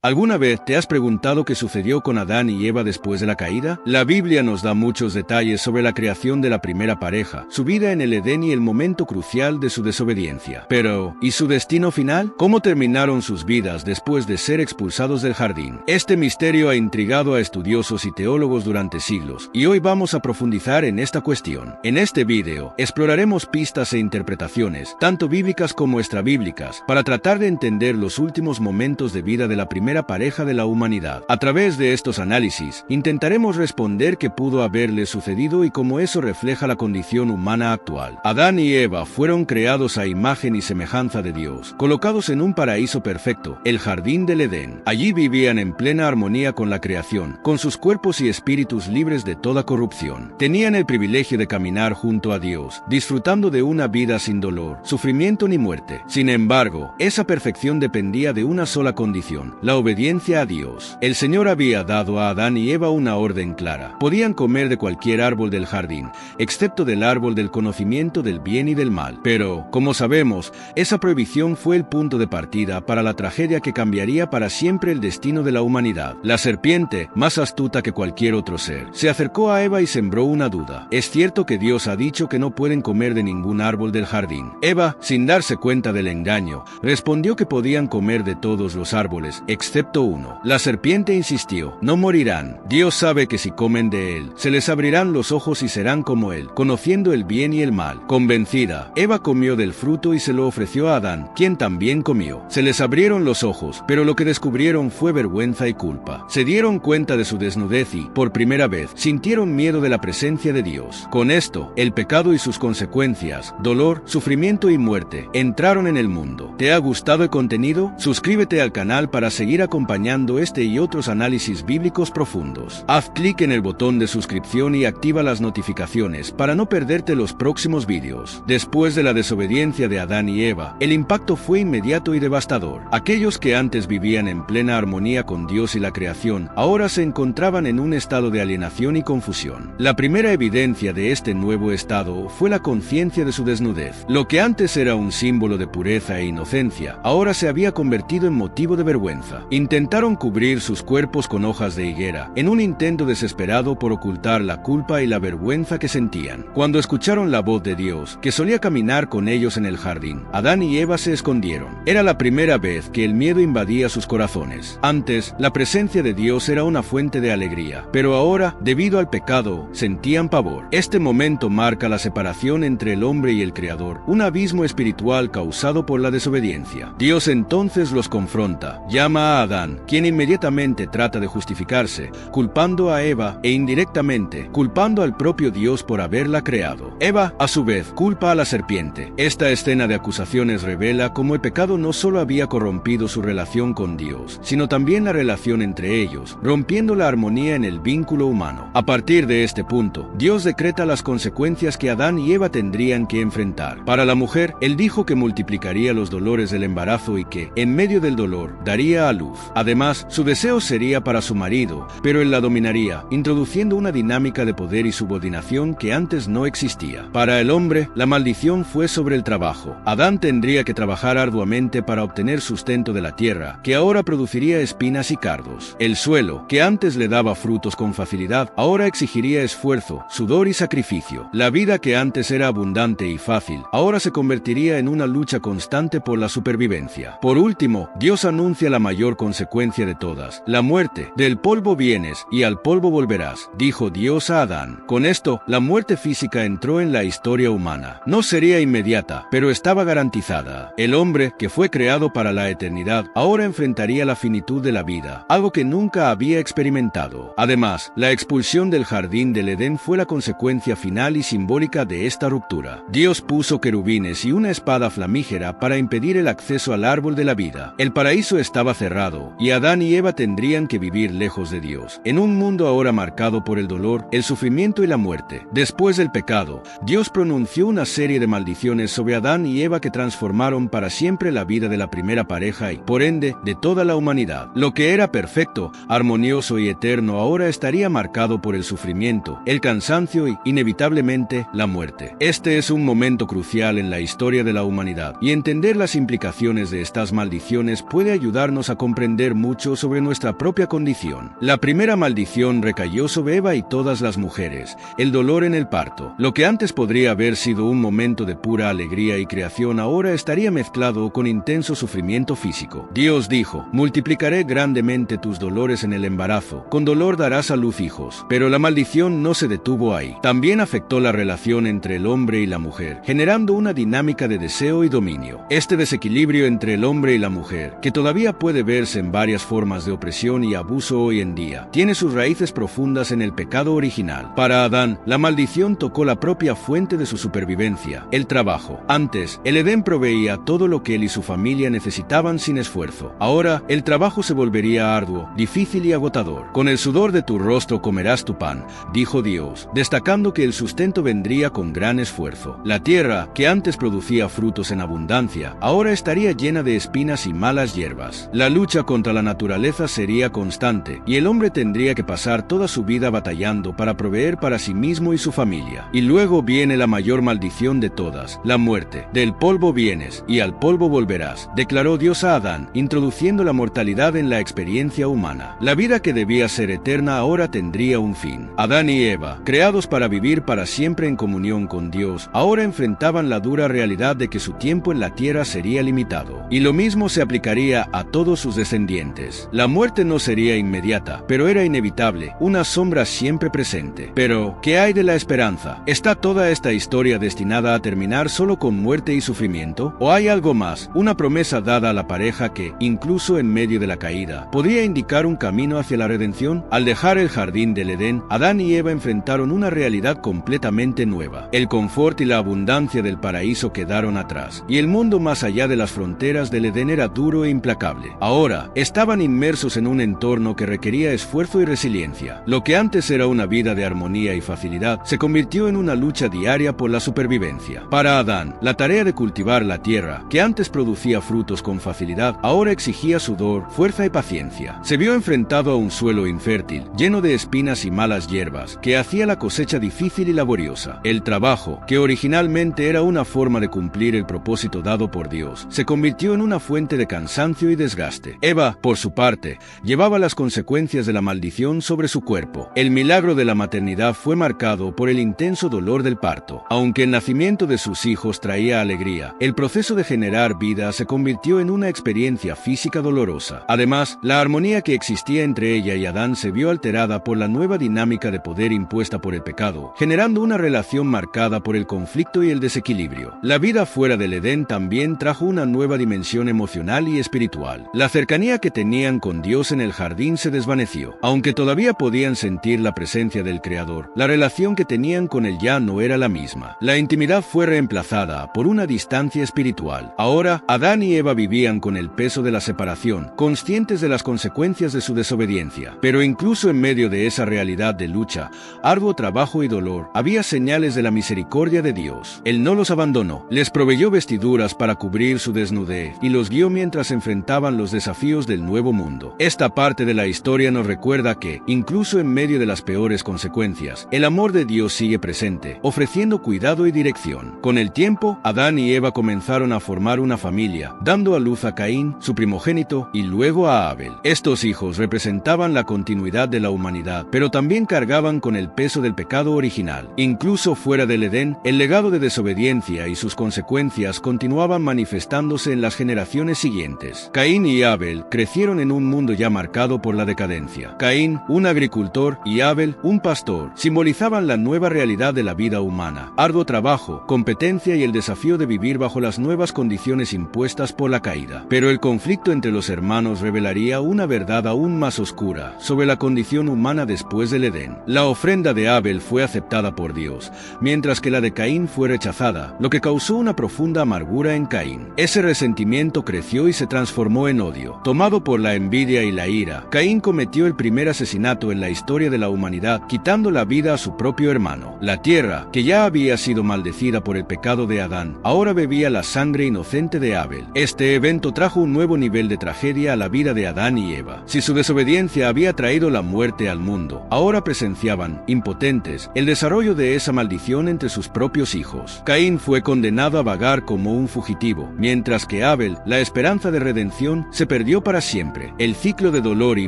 ¿Alguna vez te has preguntado qué sucedió con Adán y Eva después de la caída? La Biblia nos da muchos detalles sobre la creación de la primera pareja, su vida en el Edén y el momento crucial de su desobediencia. Pero, ¿y su destino final? ¿Cómo terminaron sus vidas después de ser expulsados del jardín? Este misterio ha intrigado a estudiosos y teólogos durante siglos, y hoy vamos a profundizar en esta cuestión. En este video, exploraremos pistas e interpretaciones, tanto bíblicas como extrabíblicas, para tratar de entender los últimos momentos de vida de la primera pareja de la humanidad. A través de estos análisis, intentaremos responder qué pudo haberle sucedido y cómo eso refleja la condición humana actual. Adán y Eva fueron creados a imagen y semejanza de Dios, colocados en un paraíso perfecto, el jardín del Edén. Allí vivían en plena armonía con la creación, con sus cuerpos y espíritus libres de toda corrupción. Tenían el privilegio de caminar junto a Dios, disfrutando de una vida sin dolor, sufrimiento ni muerte. Sin embargo, esa perfección dependía de una sola condición: la obediencia a Dios. El Señor había dado a Adán y Eva una orden clara. Podían comer de cualquier árbol del jardín, excepto del árbol del conocimiento del bien y del mal. Pero, como sabemos, esa prohibición fue el punto de partida para la tragedia que cambiaría para siempre el destino de la humanidad. La serpiente, más astuta que cualquier otro ser, se acercó a Eva y sembró una duda. ¿Es cierto que Dios ha dicho que no pueden comer de ningún árbol del jardín? Eva, sin darse cuenta del engaño, respondió que podían comer de todos los árboles, excepto uno. La serpiente insistió: no morirán. Dios sabe que si comen de él, se les abrirán los ojos y serán como él, conociendo el bien y el mal. Convencida, Eva comió del fruto y se lo ofreció a Adán, quien también comió. Se les abrieron los ojos, pero lo que descubrieron fue vergüenza y culpa. Se dieron cuenta de su desnudez y, por primera vez, sintieron miedo de la presencia de Dios. Con esto, el pecado y sus consecuencias, dolor, sufrimiento y muerte, entraron en el mundo. ¿Te ha gustado el contenido? Suscríbete al canal para seguir acompañando este y otros análisis bíblicos profundos. Haz clic en el botón de suscripción y activa las notificaciones para no perderte los próximos vídeos. Después de la desobediencia de Adán y Eva, el impacto fue inmediato y devastador. Aquellos que antes vivían en plena armonía con Dios y la creación, ahora se encontraban en un estado de alienación y confusión. La primera evidencia de este nuevo estado fue la conciencia de su desnudez. Lo que antes era un símbolo de pureza e inocencia, ahora se había convertido en motivo de vergüenza. Intentaron cubrir sus cuerpos con hojas de higuera, en un intento desesperado por ocultar la culpa y la vergüenza que sentían. Cuando escucharon la voz de Dios, que solía caminar con ellos en el jardín, Adán y Eva se escondieron. Era la primera vez que el miedo invadía sus corazones. Antes, la presencia de Dios era una fuente de alegría, pero ahora, debido al pecado, sentían pavor. Este momento marca la separación entre el hombre y el Creador, un abismo espiritual causado por la desobediencia. Dios entonces los confronta, llama a Adán, quien inmediatamente trata de justificarse, culpando a Eva e indirectamente culpando al propio Dios por haberla creado. Eva, a su vez, culpa a la serpiente. Esta escena de acusaciones revela cómo el pecado no solo había corrompido su relación con Dios, sino también la relación entre ellos, rompiendo la armonía en el vínculo humano. A partir de este punto, Dios decreta las consecuencias que Adán y Eva tendrían que enfrentar. Para la mujer, Él dijo que multiplicaría los dolores del embarazo y que, en medio del dolor, daría a luz. Además, su deseo sería para su marido, pero él la dominaría, introduciendo una dinámica de poder y subordinación que antes no existía. Para el hombre, la maldición fue sobre el trabajo. Adán tendría que trabajar arduamente para obtener sustento de la tierra, que ahora produciría espinas y cardos. El suelo, que antes le daba frutos con facilidad, ahora exigiría esfuerzo, sudor y sacrificio. La vida que antes era abundante y fácil, ahora se convertiría en una lucha constante por la supervivencia. Por último, Dios anuncia la mayor consecuencia de todas, la muerte. Del polvo vienes, y al polvo volverás, dijo Dios a Adán. Con esto, la muerte física entró en la historia humana. No sería inmediata, pero estaba garantizada. El hombre, que fue creado para la eternidad, ahora enfrentaría la finitud de la vida, algo que nunca había experimentado. Además, la expulsión del jardín del Edén fue la consecuencia final y simbólica de esta ruptura. Dios puso querubines y una espada flamígera para impedir el acceso al árbol de la vida. El paraíso estaba cerrado, y Adán y Eva tendrían que vivir lejos de Dios, en un mundo ahora marcado por el dolor, el sufrimiento y la muerte. Después del pecado, Dios pronunció una serie de maldiciones sobre Adán y Eva que transformaron para siempre la vida de la primera pareja y, por ende, de toda la humanidad. Lo que era perfecto, armonioso y eterno ahora estaría marcado por el sufrimiento, el cansancio y, inevitablemente, la muerte. Este es un momento crucial en la historia de la humanidad, y entender las implicaciones de estas maldiciones puede ayudarnos a comprender comprender mucho sobre nuestra propia condición. La primera maldición recayó sobre Eva y todas las mujeres, el dolor en el parto. Lo que antes podría haber sido un momento de pura alegría y creación ahora estaría mezclado con intenso sufrimiento físico. Dios dijo: multiplicaré grandemente tus dolores en el embarazo, con dolor darás a luz hijos. Pero la maldición no se detuvo ahí. También afectó la relación entre el hombre y la mujer, generando una dinámica de deseo y dominio. Este desequilibrio entre el hombre y la mujer, que todavía puede verse en varias formas de opresión y abuso hoy en día, tiene sus raíces profundas en el pecado original. Para Adán, la maldición tocó la propia fuente de su supervivencia, el trabajo. Antes, el Edén proveía todo lo que él y su familia necesitaban sin esfuerzo. Ahora, el trabajo se volvería arduo, difícil y agotador. Con el sudor de tu rostro comerás tu pan, dijo Dios, destacando que el sustento vendría con gran esfuerzo. La tierra, que antes producía frutos en abundancia, ahora estaría llena de espinas y malas hierbas. La lucha contra la naturaleza sería constante, y el hombre tendría que pasar toda su vida batallando para proveer para sí mismo y su familia. Y luego viene la mayor maldición de todas, la muerte. Del polvo vienes, y al polvo volverás, declaró Dios a Adán, introduciendo la mortalidad en la experiencia humana. La vida que debía ser eterna ahora tendría un fin. Adán y Eva, creados para vivir para siempre en comunión con Dios, ahora enfrentaban la dura realidad de que su tiempo en la tierra sería limitado. Y lo mismo se aplicaría a todos sus descendientes. La muerte no sería inmediata, pero era inevitable, una sombra siempre presente. Pero, ¿qué hay de la esperanza? ¿Está toda esta historia destinada a terminar solo con muerte y sufrimiento? ¿O hay algo más, una promesa dada a la pareja que, incluso en medio de la caída, podría indicar un camino hacia la redención? Al dejar el jardín del Edén, Adán y Eva enfrentaron una realidad completamente nueva. El confort y la abundancia del paraíso quedaron atrás, y el mundo más allá de las fronteras del Edén era duro e implacable. Ahora, estaban inmersos en un entorno que requería esfuerzo y resiliencia. Lo que antes era una vida de armonía y facilidad, se convirtió en una lucha diaria por la supervivencia. Para Adán, la tarea de cultivar la tierra, que antes producía frutos con facilidad, ahora exigía sudor, fuerza y paciencia. Se vio enfrentado a un suelo infértil, lleno de espinas y malas hierbas, que hacía la cosecha difícil y laboriosa. El trabajo, que originalmente era una forma de cumplir el propósito dado por Dios, se convirtió en una fuente de cansancio y desgaste. Eva, por su parte, llevaba las consecuencias de la maldición sobre su cuerpo. El milagro de la maternidad fue marcado por el intenso dolor del parto. Aunque el nacimiento de sus hijos traía alegría, el proceso de generar vida se convirtió en una experiencia física dolorosa. Además, la armonía que existía entre ella y Adán se vio alterada por la nueva dinámica de poder impuesta por el pecado, generando una relación marcada por el conflicto y el desequilibrio. La vida fuera del Edén también trajo una nueva dimensión emocional y espiritual. La cercanía que tenían con Dios en el jardín se desvaneció. Aunque todavía podían sentir la presencia del Creador, la relación que tenían con él ya no era la misma. La intimidad fue reemplazada por una distancia espiritual. Ahora, Adán y Eva vivían con el peso de la separación, conscientes de las consecuencias de su desobediencia. Pero incluso en medio de esa realidad de lucha, arduo trabajo y dolor, había señales de la misericordia de Dios. Él no los abandonó, les proveyó vestiduras para cubrir su desnudez y los guió mientras enfrentaban los desafíos del nuevo mundo. Esta parte de la historia nos recuerda que, incluso en medio de las peores consecuencias, el amor de Dios sigue presente, ofreciendo cuidado y dirección. Con el tiempo, Adán y Eva comenzaron a formar una familia, dando a luz a Caín, su primogénito, y luego a Abel. Estos hijos representaban la continuidad de la humanidad, pero también cargaban con el peso del pecado original. Incluso fuera del Edén, el legado de desobediencia y sus consecuencias continuaban manifestándose en las generaciones siguientes. Caín y Abel crecieron en un mundo ya marcado por la decadencia. Caín, un agricultor, y Abel, un pastor, simbolizaban la nueva realidad de la vida humana: arduo trabajo, competencia y el desafío de vivir bajo las nuevas condiciones impuestas por la caída. Pero el conflicto entre los hermanos revelaría una verdad aún más oscura sobre la condición humana después del Edén. La ofrenda de Abel fue aceptada por Dios, mientras que la de Caín fue rechazada, lo que causó una profunda amargura en Caín. Ese resentimiento creció y se transformó en odio. Tomado por la envidia y la ira, Caín cometió el primer asesinato en la historia de la humanidad, quitando la vida a su propio hermano. La tierra, que ya había sido maldecida por el pecado de Adán, ahora bebía la sangre inocente de Abel. Este evento trajo un nuevo nivel de tragedia a la vida de Adán y Eva. Si su desobediencia había traído la muerte al mundo, ahora presenciaban, impotentes, el desarrollo de esa maldición entre sus propios hijos. Caín fue condenado a vagar como un fugitivo, mientras que Abel, la esperanza de redención, se perdió perdió para siempre. El ciclo de dolor y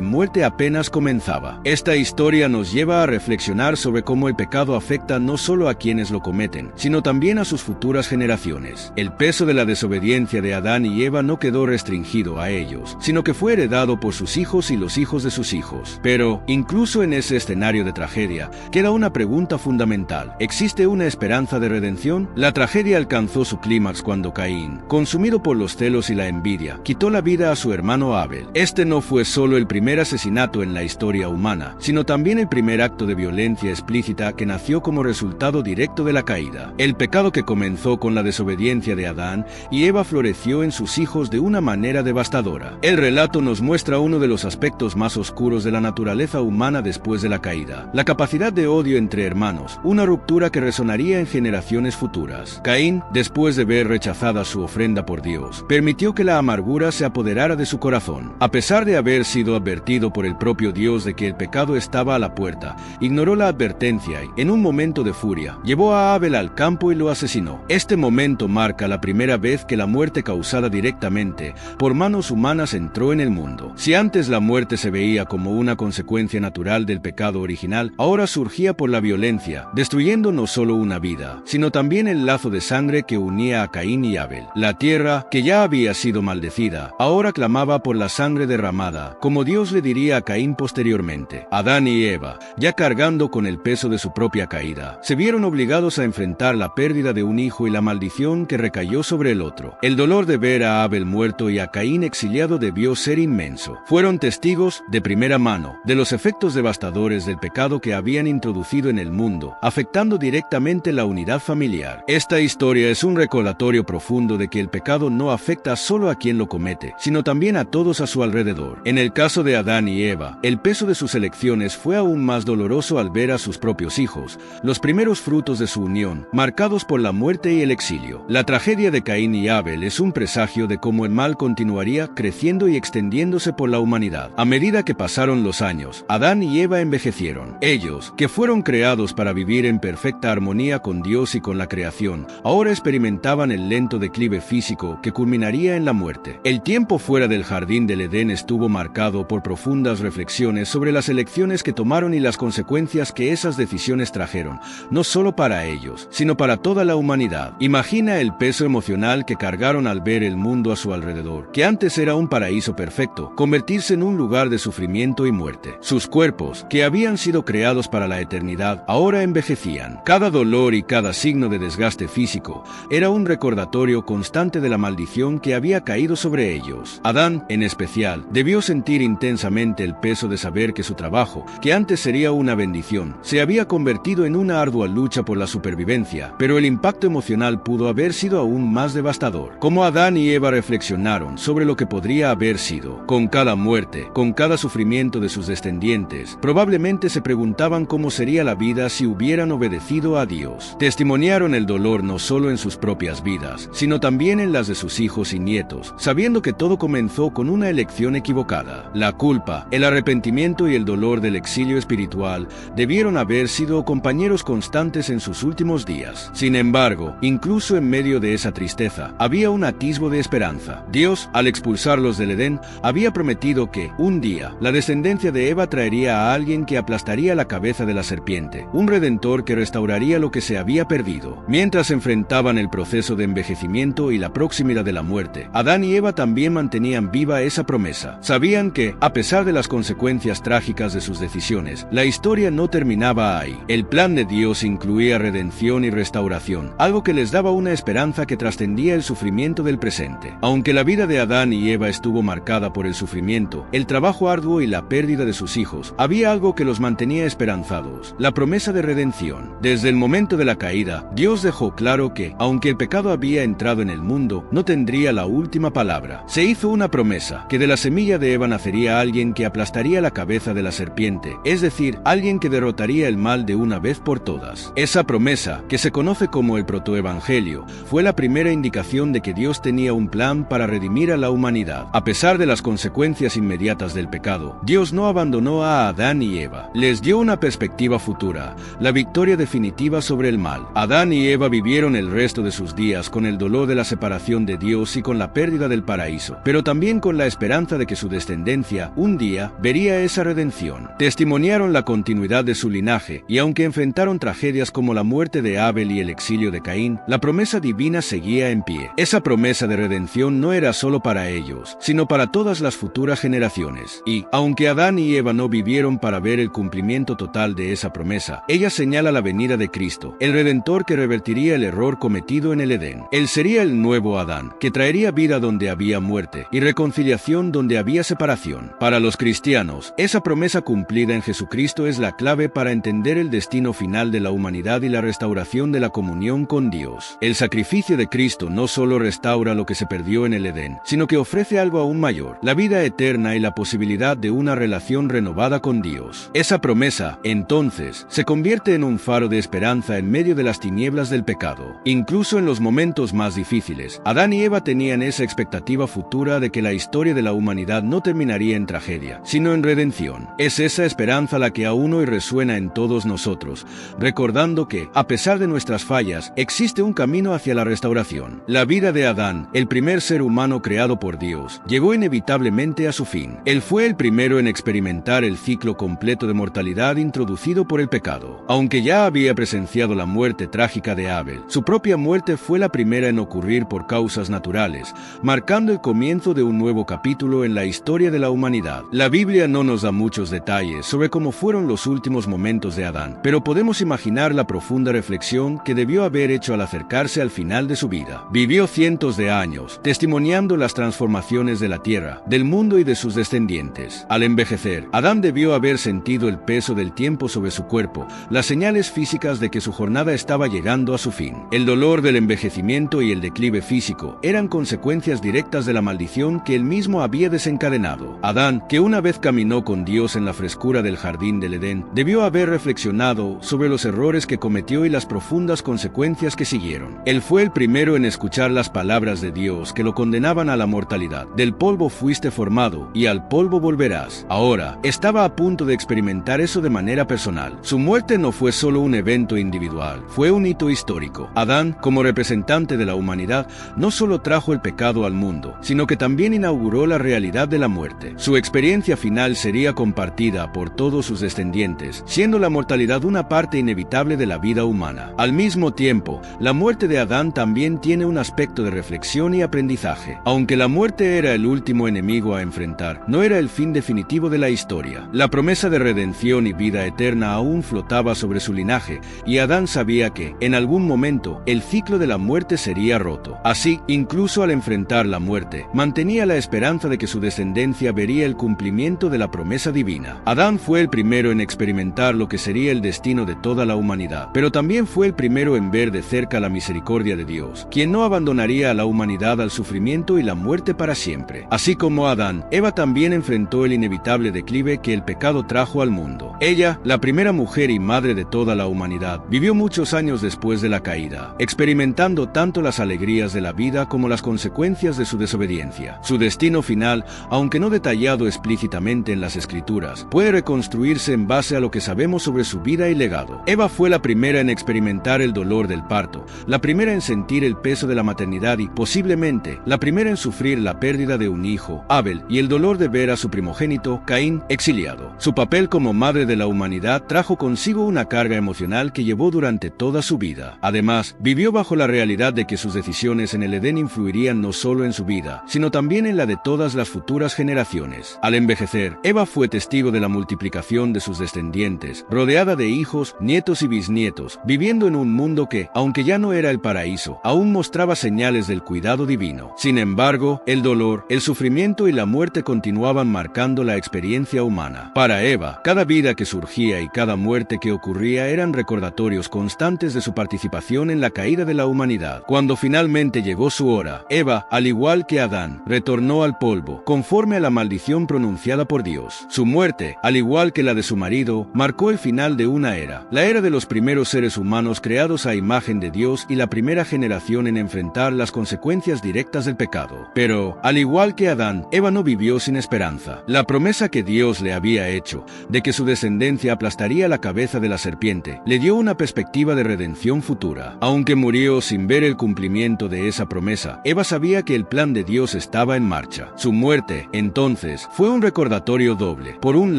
muerte apenas comenzaba. Esta historia nos lleva a reflexionar sobre cómo el pecado afecta no solo a quienes lo cometen, sino también a sus futuras generaciones. El peso de la desobediencia de Adán y Eva no quedó restringido a ellos, sino que fue heredado por sus hijos y los hijos de sus hijos. Pero, incluso en ese escenario de tragedia, queda una pregunta fundamental. ¿Existe una esperanza de redención? La tragedia alcanzó su clímax cuando Caín, consumido por los celos y la envidia, quitó la vida a su hermano Abel. Este no fue solo el primer asesinato en la historia humana, sino también el primer acto de violencia explícita que nació como resultado directo de la caída. El pecado que comenzó con la desobediencia de Adán y Eva floreció en sus hijos de una manera devastadora. El relato nos muestra uno de los aspectos más oscuros de la naturaleza humana después de la caída: la capacidad de odio entre hermanos, una ruptura que resonaría en generaciones futuras. Caín, después de ver rechazada su ofrenda por Dios, permitió que la amargura se apoderara de su corazón. A pesar de haber sido advertido por el propio Dios de que el pecado estaba a la puerta, ignoró la advertencia y, en un momento de furia, llevó a Abel al campo y lo asesinó. Este momento marca la primera vez que la muerte causada directamente por manos humanas entró en el mundo. Si antes la muerte se veía como una consecuencia natural del pecado original, ahora surgía por la violencia, destruyendo no solo una vida, sino también el lazo de sangre que unía a Caín y Abel. La tierra, que ya había sido maldecida, ahora clamaba por la sangre derramada, como Dios le diría a Caín posteriormente. Adán y Eva, ya cargando con el peso de su propia caída, se vieron obligados a enfrentar la pérdida de un hijo y la maldición que recayó sobre el otro. El dolor de ver a Abel muerto y a Caín exiliado debió ser inmenso. Fueron testigos, de primera mano, de los efectos devastadores del pecado que habían introducido en el mundo, afectando directamente la unidad familiar. Esta historia es un recordatorio profundo de que el pecado no afecta solo a quien lo comete, sino también a todos a su alrededor. En el caso de Adán y Eva, el peso de sus elecciones fue aún más doloroso al ver a sus propios hijos, los primeros frutos de su unión, marcados por la muerte y el exilio. La tragedia de Caín y Abel es un presagio de cómo el mal continuaría creciendo y extendiéndose por la humanidad. A medida que pasaron los años, Adán y Eva envejecieron. Ellos, que fueron creados para vivir en perfecta armonía con Dios y con la creación, ahora experimentaban el lento declive físico que culminaría en la muerte. El tiempo fuera del jardín del Edén estuvo marcado por profundas reflexiones sobre las elecciones que tomaron y las consecuencias que esas decisiones trajeron, no solo para ellos, sino para toda la humanidad. Imagina el peso emocional que cargaron al ver el mundo a su alrededor, que antes era un paraíso perfecto, convertirse en un lugar de sufrimiento y muerte. Sus cuerpos, que habían sido creados para la eternidad, ahora envejecían. Cada dolor y cada signo de desgaste físico era un recordatorio constante de la maldición que había caído sobre ellos. Adán, en especial, debió sentir intensamente el peso de saber que su trabajo, que antes sería una bendición, se había convertido en una ardua lucha por la supervivencia, pero el impacto emocional pudo haber sido aún más devastador. Como Adán y Eva reflexionaron sobre lo que podría haber sido, con cada muerte, con cada sufrimiento de sus descendientes, probablemente se preguntaban cómo sería la vida si hubieran obedecido a Dios. Testimoniaron el dolor no solo en sus propias vidas, sino también en las de sus hijos y nietos, sabiendo que todo comenzó con una elección equivocada. La culpa, el arrepentimiento y el dolor del exilio espiritual debieron haber sido compañeros constantes en sus últimos días. Sin embargo, incluso en medio de esa tristeza, había un atisbo de esperanza. Dios, al expulsarlos del Edén, había prometido que, un día, la descendencia de Eva traería a alguien que aplastaría la cabeza de la serpiente, un redentor que restauraría lo que se había perdido. Mientras enfrentaban el proceso de envejecimiento y la proximidad de la muerte, Adán y Eva también mantenían viva esa promesa. Sabían que, a pesar de las consecuencias trágicas de sus decisiones, la historia no terminaba ahí. El plan de Dios incluía redención y restauración, algo que les daba una esperanza que trascendía el sufrimiento del presente. Aunque la vida de Adán y Eva estuvo marcada por el sufrimiento, el trabajo arduo y la pérdida de sus hijos, había algo que los mantenía esperanzados: la promesa de redención. Desde el momento de la caída, Dios dejó claro que, aunque el pecado había entrado en el mundo, no tendría la última palabra. Se hizo una promesa, que de la semilla de Eva nacería alguien que aplastaría la cabeza de la serpiente, es decir, alguien que derrotaría el mal de una vez por todas. Esa promesa, que se conoce como el protoevangelio, fue la primera indicación de que Dios tenía un plan para redimir a la humanidad. A pesar de las consecuencias inmediatas del pecado, Dios no abandonó a Adán y Eva. Les dio una perspectiva futura, la victoria definitiva sobre el mal. Adán y Eva vivieron el resto de sus días con el dolor de la separación de Dios y con la pérdida del paraíso, pero también también con la esperanza de que su descendencia, un día, vería esa redención. Testimoniaron la continuidad de su linaje, y aunque enfrentaron tragedias como la muerte de Abel y el exilio de Caín, la promesa divina seguía en pie. Esa promesa de redención no era solo para ellos, sino para todas las futuras generaciones. Y, aunque Adán y Eva no vivieron para ver el cumplimiento total de esa promesa, ella señala la venida de Cristo, el Redentor que revertiría el error cometido en el Edén. Él sería el nuevo Adán, que traería vida donde había muerte y reconciliación donde había separación. Para los cristianos, esa promesa cumplida en Jesucristo es la clave para entender el destino final de la humanidad y la restauración de la comunión con Dios. El sacrificio de Cristo no solo restaura lo que se perdió en el Edén, sino que ofrece algo aún mayor, la vida eterna y la posibilidad de una relación renovada con Dios. Esa promesa, entonces, se convierte en un faro de esperanza en medio de las tinieblas del pecado. Incluso en los momentos más difíciles, Adán y Eva tenían esa expectativa futura de que la historia de la humanidad no terminaría en tragedia, sino en redención. Es esa esperanza la que aún hoy resuena en todos nosotros, recordando que, a pesar de nuestras fallas, existe un camino hacia la restauración. La vida de Adán, el primer ser humano creado por Dios, llegó inevitablemente a su fin. Él fue el primero en experimentar el ciclo completo de mortalidad introducido por el pecado. Aunque ya había presenciado la muerte trágica de Abel, su propia muerte fue la primera en ocurrir por causas naturales, marcando el comienzo de un nuevo capítulo en la historia de la humanidad. La Biblia no nos da muchos detalles sobre cómo fueron los últimos momentos de Adán, pero podemos imaginar la profunda reflexión que debió haber hecho al acercarse al final de su vida. Vivió cientos de años, testimoniando las transformaciones de la tierra, del mundo y de sus descendientes. Al envejecer, Adán debió haber sentido el peso del tiempo sobre su cuerpo, las señales físicas de que su jornada estaba llegando a su fin. El dolor del envejecimiento y el declive físico eran consecuencias directas de la maldición que él mismo había desencadenado. Adán, que una vez caminó con Dios en la frescura del jardín del Edén, debió haber reflexionado sobre los errores que cometió y las profundas consecuencias que siguieron. Él fue el primero en escuchar las palabras de Dios que lo condenaban a la mortalidad. Del polvo fuiste formado, y al polvo volverás. Ahora, estaba a punto de experimentar eso de manera personal. Su muerte no fue solo un evento individual, fue un hito histórico. Adán, como representante de la humanidad, no solo trajo el pecado al mundo, sino que también inauguró la realidad de la muerte. Su experiencia final sería compartida por todos sus descendientes, siendo la mortalidad una parte inevitable de la vida humana. Al mismo tiempo, la muerte de Adán también tiene un aspecto de reflexión y aprendizaje. Aunque la muerte era el último enemigo a enfrentar, no era el fin definitivo de la historia. La promesa de redención y vida eterna aún flotaba sobre su linaje, y Adán sabía que, en algún momento, el ciclo de la muerte sería roto. Así, incluso al enfrentar la muerte, mantenía la esperanza de que su descendencia vería el cumplimiento de la promesa divina. Adán fue el primero en experimentar lo que sería el destino de toda la humanidad, pero también fue el primero en ver de cerca la misericordia de Dios, quien no abandonaría a la humanidad al sufrimiento y la muerte para siempre. Así como Adán, Eva también enfrentó el inevitable declive que el pecado trajo al mundo. Ella, la primera mujer y madre de toda la humanidad, vivió muchos años después de la caída, experimentando tanto las alegrías de la vida como las consecuencias de su desobediencia. Su destino final, aunque no detallado explícitamente en las Escrituras, puede reconstruirse en base a lo que sabemos sobre su vida y legado. Eva fue la primera en experimentar el dolor del parto, la primera en sentir el peso de la maternidad y, posiblemente, la primera en sufrir la pérdida de un hijo, Abel, y el dolor de ver a su primogénito, Caín, exiliado. Su papel como madre de la humanidad trajo consigo una carga emocional que llevó durante toda su vida. Además, vivió bajo la realidad de que sus decisiones en el Edén influirían no solo en su vida, sino también en la de todas las futuras generaciones. Al envejecer, Eva fue testigo de la multiplicación de sus descendientes, rodeada de hijos, nietos y bisnietos, viviendo en un mundo que, aunque ya no era el paraíso, aún mostraba señales del cuidado divino. Sin embargo, el dolor, el sufrimiento y la muerte continuaban marcando la experiencia humana. Para Eva, cada vida que surgía y cada muerte que ocurría eran recordatorios constantes de su participación en la caída de la humanidad. Cuando finalmente llegó su hora, Eva, al igual que Adán, retornó al polvo, conforme a la maldición pronunciada por Dios. Su muerte, al igual que la de su marido, marcó el final de una era, la era de los primeros seres humanos creados a imagen de Dios y la primera generación en enfrentar las consecuencias directas del pecado. Pero, al igual que Adán, Eva no vivió sin esperanza. La promesa que Dios le había hecho, de que su descendencia aplastaría la cabeza de la serpiente, le dio una perspectiva de redención futura. Aunque murió sin ver el cumplimiento de esa promesa, Eva sabía que el plan de Dios estaba estaba en marcha. Su muerte, entonces, fue un recordatorio doble. Por un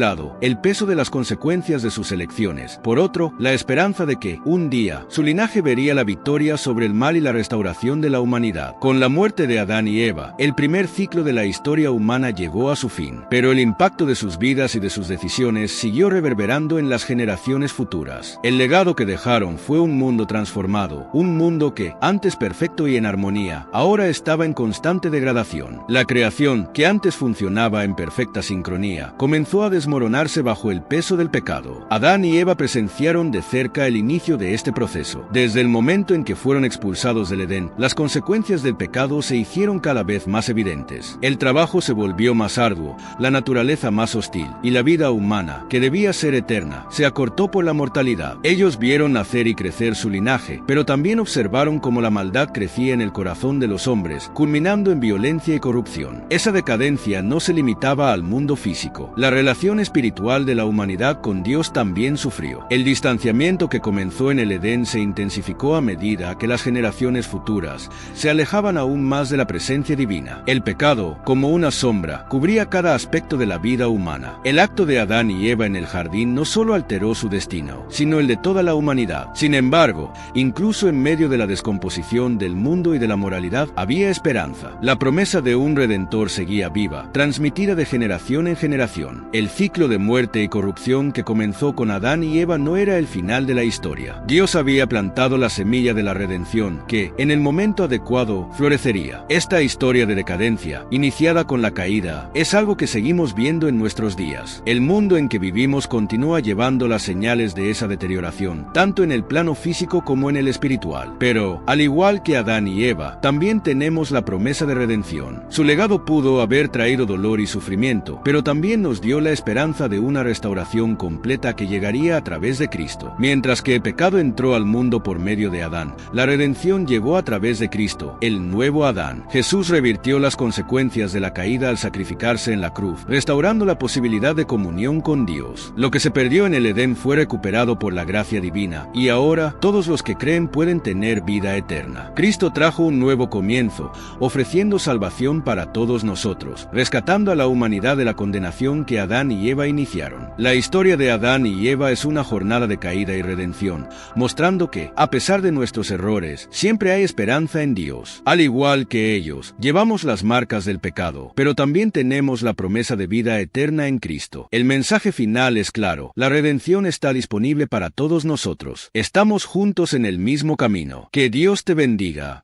lado, el peso de las consecuencias de sus elecciones. Por otro, la esperanza de que, un día, su linaje vería la victoria sobre el mal y la restauración de la humanidad. Con la muerte de Adán y Eva, el primer ciclo de la historia humana llegó a su fin. Pero el impacto de sus vidas y de sus decisiones siguió reverberando en las generaciones futuras. El legado que dejaron fue un mundo transformado, un mundo que, antes perfecto y en armonía, ahora estaba en constante degradación. La creación, que antes funcionaba en perfecta sincronía, comenzó a desmoronarse bajo el peso del pecado. Adán y Eva presenciaron de cerca el inicio de este proceso. Desde el momento en que fueron expulsados del Edén, las consecuencias del pecado se hicieron cada vez más evidentes. El trabajo se volvió más arduo, la naturaleza más hostil, y la vida humana, que debía ser eterna, se acortó por la mortalidad. Ellos vieron nacer y crecer su linaje, pero también observaron cómo la maldad crecía en el corazón de los hombres, culminando en violencia y corrupción. Esa decadencia no se limitaba al mundo físico. La relación espiritual de la humanidad con Dios también sufrió. El distanciamiento que comenzó en el Edén se intensificó a medida que las generaciones futuras se alejaban aún más de la presencia divina. El pecado, como una sombra, cubría cada aspecto de la vida humana. El acto de Adán y Eva en el jardín no solo alteró su destino, sino el de toda la humanidad. Sin embargo, incluso en medio de la descomposición del mundo y de la moralidad, había esperanza. La promesa de un Redentor seguía viva, transmitida de generación en generación. El ciclo de muerte y corrupción que comenzó con Adán y Eva no era el final de la historia. Dios había plantado la semilla de la redención que, en el momento adecuado, florecería. Esta historia de decadencia, iniciada con la caída, es algo que seguimos viendo en nuestros días. El mundo en que vivimos continúa llevando las señales de esa deterioración, tanto en el plano físico como en el espiritual. Pero, al igual que Adán y Eva, también tenemos la promesa de redención. Su legado pudo haber traído dolor y sufrimiento, pero también nos dio la esperanza de una restauración completa que llegaría a través de Cristo. Mientras que el pecado entró al mundo por medio de Adán, la redención llegó a través de Cristo, el nuevo Adán. Jesús revirtió las consecuencias de la caída al sacrificarse en la cruz, restaurando la posibilidad de comunión con Dios. Lo que se perdió en el Edén fue recuperado por la gracia divina, y ahora todos los que creen pueden tener vida eterna. Cristo trajo un nuevo comienzo, ofreciendo salvación para todos nosotros, rescatando a la humanidad de la condenación que Adán y Eva iniciaron. La historia de Adán y Eva es una jornada de caída y redención, mostrando que, a pesar de nuestros errores, siempre hay esperanza en Dios. Al igual que ellos, llevamos las marcas del pecado, pero también tenemos la promesa de vida eterna en Cristo. El mensaje final es claro: la redención está disponible para todos nosotros. Estamos juntos en el mismo camino. Que Dios te bendiga.